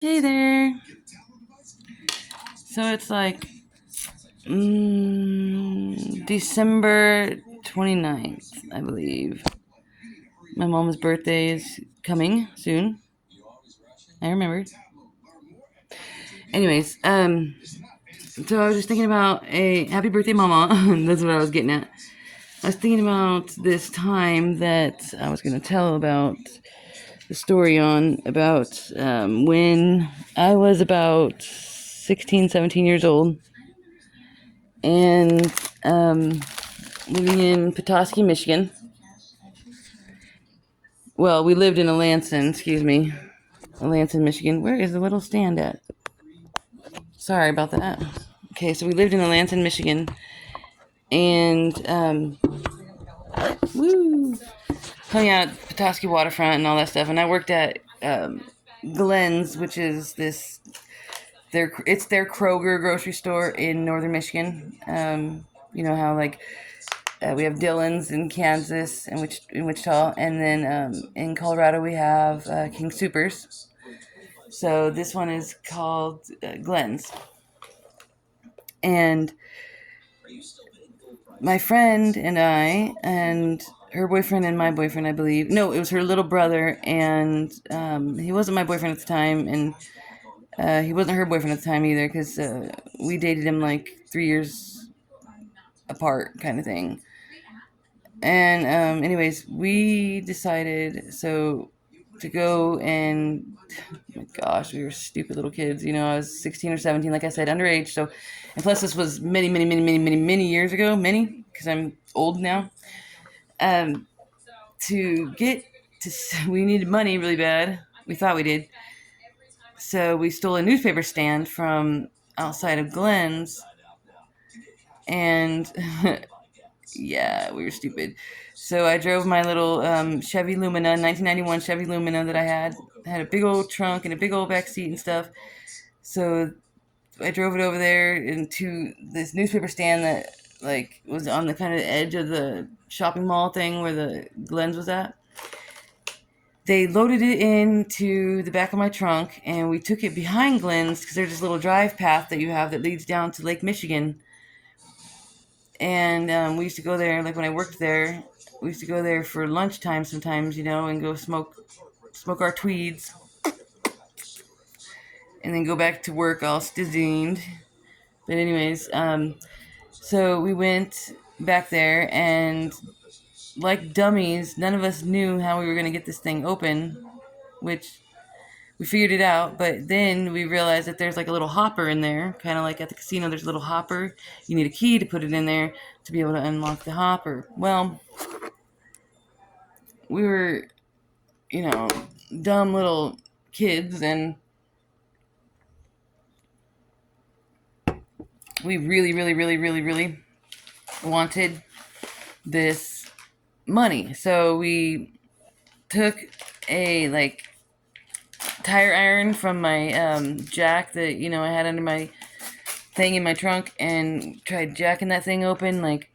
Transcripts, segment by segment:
Hey there. So it's like December 29th, I believe. My mom's birthday is coming soon. I remembered. Anyways, so I was just thinking about a happy birthday, mama. That's what I was getting at. I was thinking about this time that I was going to tell about the story on about when I was about 16, 17 years old and living in Petoskey, Michigan. Well, we lived in Alanson, excuse me. Alanson, Michigan. Where is the little stand at? Sorry about that. Okay, so we lived in Alanson, Michigan, and woo, hung out at Petoskey waterfront and all that stuff. And I worked at Glenn's, which is it's their Kroger grocery store in northern Michigan. You know how we have Dillon's in Kansas and in Wichita, and then in Colorado we have King Soopers. So this one is called Glenn's, and my friend and I and her boyfriend and my boyfriend, I believe. No, it was her little brother, and he wasn't my boyfriend at the time, and he wasn't her boyfriend at the time either, because we dated him like 3 years apart, kind of thing. And anyways, we decided to go and oh my gosh, we were stupid little kids. I was 16 or 17, like I said, underage. So, and plus this was many, many, many, many, many, many years ago. Many, because I'm old now. Um, to get to, we needed money really bad. We thought we did. So we stole a newspaper stand from outside of Glenn's, and yeah, we were stupid. So I drove my little Chevy Lumina, 1991 Chevy Lumina that I had. Had a big old trunk and a big old back seat and stuff. So I drove it over there into this newspaper stand that was on the kind of edge of the shopping mall thing where the Glens was at. They loaded it into the back of my trunk, and we took it behind Glenn's because there's this little drive path that you have that leads down to Lake Michigan. And we used to go there, like when I worked there, we used to go there for lunchtime sometimes, and go smoke our tweeds, and then go back to work all stizzinged. But anyways, so we went back there, and like dummies, none of us knew how we were going to get this thing open, which we figured it out. But then we realized that there's like a little hopper in there, kind of like at the casino, there's a little hopper. You need a key to put it in there to be able to unlock the hopper. Well, we were, dumb little kids, and we really, really, really, really, really wanted this money. So we took a tire iron from my jack that I had under my thing in my trunk, and tried jacking that thing open. The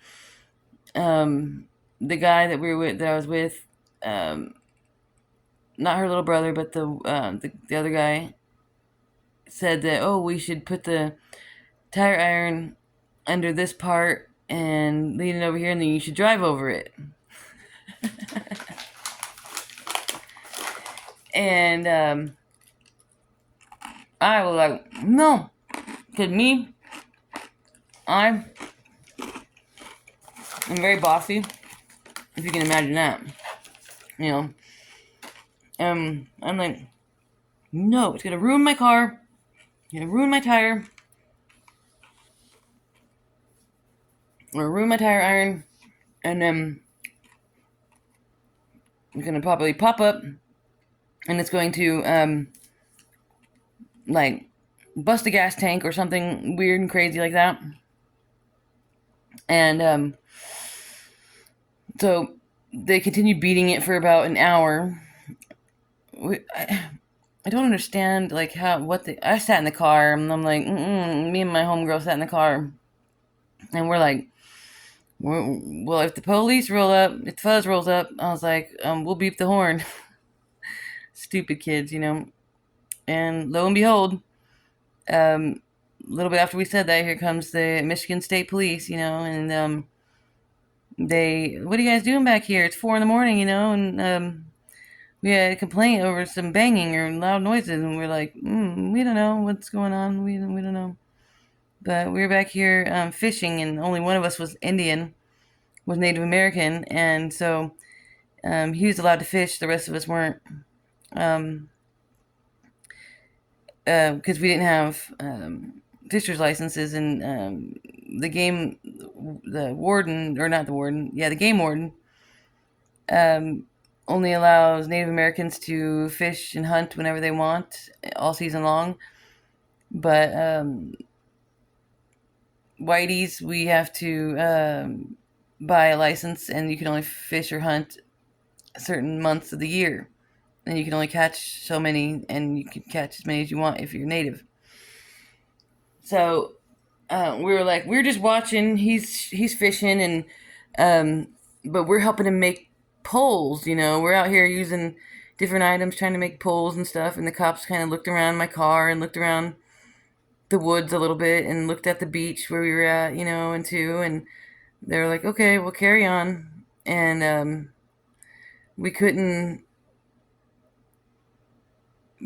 guy that I was with, not her little brother, but the other guy, said that, oh, we should put the tire iron under this part and lean it over here, and then you should drive over it. And I was like, no, because I am very bossy, if you can imagine that. I'm like, no, it's gonna ruin my car, it's gonna ruin my tire, or ruin my tire iron, and then it's gonna probably pop up, and it's going to bust a gas tank or something weird and crazy like that. And so they continued beating it for about an hour. I don't understand I sat in the car, and I'm like, me and my homegirl sat in the car, and we're like, well, if the police roll up, if the fuzz rolls up, I was like, we'll beep the horn. Stupid kids, And lo and behold, a little bit after we said that, here comes the Michigan State Police, and what are you guys doing back here? It's 4 in the morning, and we had a complaint over some banging or loud noises, and we're like, we don't know what's going on. We don't know. But we were back here fishing, and only one of us was Indian, was Native American, and so he was allowed to fish. The rest of us weren't, because we didn't have fisher's licenses, and the warden, or not the warden, yeah, the game warden, um, only allows Native Americans to fish and hunt whenever they want, all season long. But whiteys, we have to buy a license, and you can only fish or hunt certain months of the year, and you can only catch so many, and you can catch as many as you want if you're native. So we were like, we're just watching. He's fishing, and but we're helping him make poles. We're out here using different items, trying to make poles and stuff. And the cops kind of looked around my car and looked around the woods a little bit and looked at the beach where we were at, and they were like, okay, we'll carry on. And we couldn't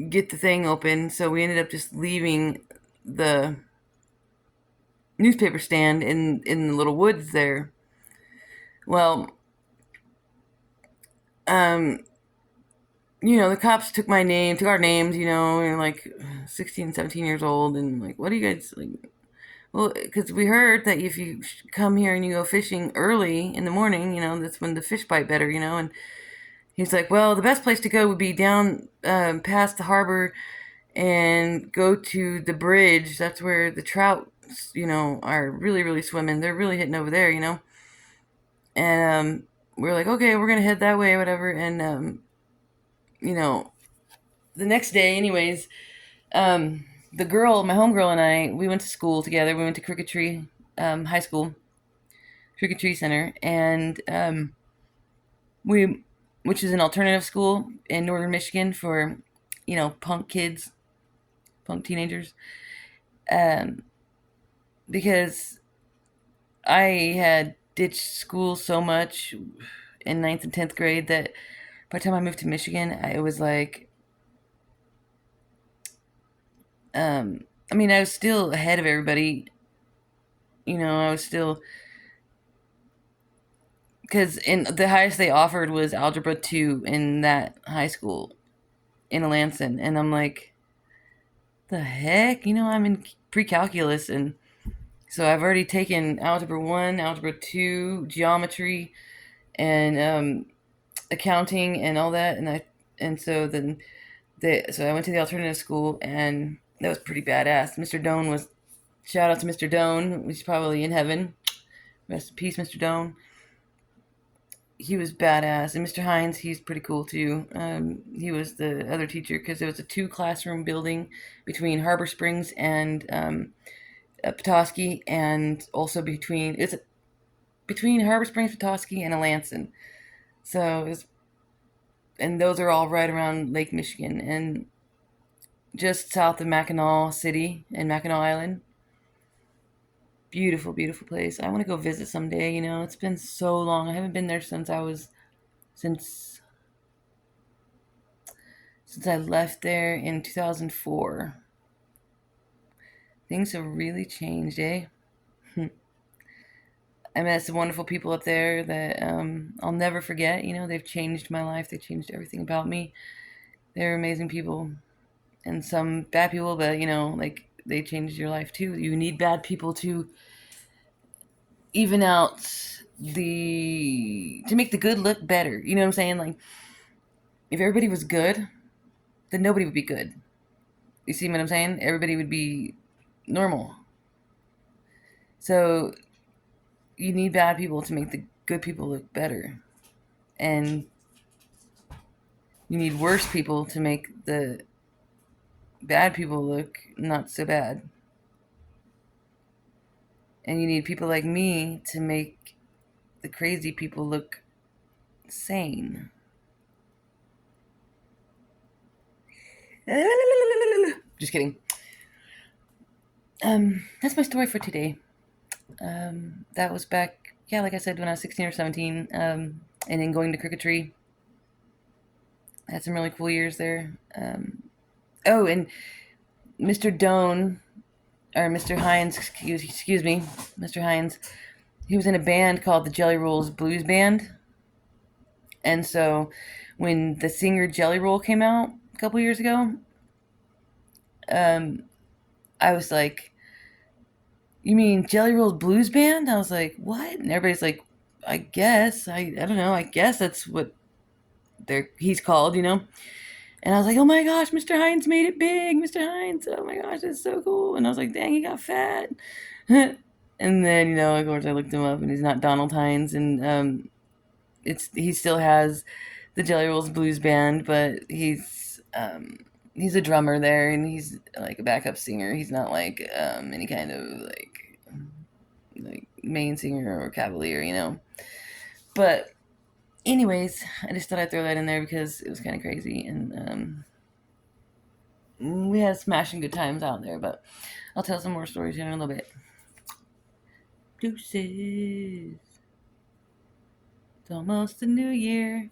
get the thing open, so we ended up just leaving the newspaper stand in the little woods there. Well, um, the cops took our names, and like 16, 17 years old, and like, what do you guys like? Well, because we heard that if you come here and you go fishing early in the morning, that's when the fish bite better, and he's like, well, the best place to go would be down past the harbor and go to the bridge. That's where the trout, are really, really swimming. They're really hitting over there, And we're like, okay, we're going to head that way, whatever. And, the next day, anyways, the girl, my homegirl, and I, we went to school together. We went to Crooked Tree High School, Crooked Tree Center, and which is an alternative school in northern Michigan for, punk kids, punk teenagers. Um, because I had ditched school so much in ninth and 10th grade that by the time I moved to Michigan, it was like, I was still ahead of everybody. I was still, because in the highest they offered was algebra 2 in that high school in Alanson, and I'm like, the heck, I'm in pre-calculus, and so I've already taken algebra 1, algebra 2, geometry, and accounting and all that, and so then so I went to the alternative school, and that was pretty badass. Mr. Doan was, shout out to Mr. Doan, he's probably in heaven. Rest in peace, Mr. Doan. He was badass, and Mr. Hines, he's pretty cool too. He was the other teacher because it was a 2 classroom building between Harbor Springs and Petoskey, and also between Harbor Springs, Petoskey, and Alanson. So and those are all right around Lake Michigan and just south of Mackinac City and Mackinac Island. Beautiful, beautiful place. I want to go visit someday. It's been so long. I haven't been there since I left there in 2004. Things have really changed, eh? I met some wonderful people up there that I'll never forget. They've changed my life. They changed everything about me. They're amazing people. And some bad people, but, like, they changed your life too. You need bad people to even out to make the good look better. You know what I'm saying? Like, if everybody was good, then nobody would be good. You see what I'm saying? Everybody would be normal. So you need bad people to make the good people look better. And you need worse people to make the bad people look not so bad. And you need people like me to make the crazy people look sane. Just kidding. That's my story for today. That was back, yeah, like I said, when I was 16 or 17, and then going to cricketry. I had some really cool years there. Oh, and Mr. Doan, or Mr. Hines, excuse me, Mr. Hines, he was in a band called the Jelly Rolls Blues Band. And so when the singer Jelly Roll came out a couple years ago, um, I was like, "You mean Jelly Roll's Blues Band?" I was like, "What?" And everybody's like, "I guess. I don't know. I guess that's what he's called, you know." And I was like, "Oh my gosh, Mr. Hines made it big, Mr. Hines! Oh my gosh, that's so cool!" And I was like, "Dang, he got fat." And then, of course, I looked him up, and he's not Donald Hines, and he still has the Jelly Rolls Blues Band, but he's a drummer there, and he's like a backup singer. He's not like any kind of like main singer or cavalier, But anyways, I just thought I'd throw that in there because it was kind of crazy, and we had smashing good times out there. But I'll tell some more stories here in a little bit. Deuces. It's almost the new year.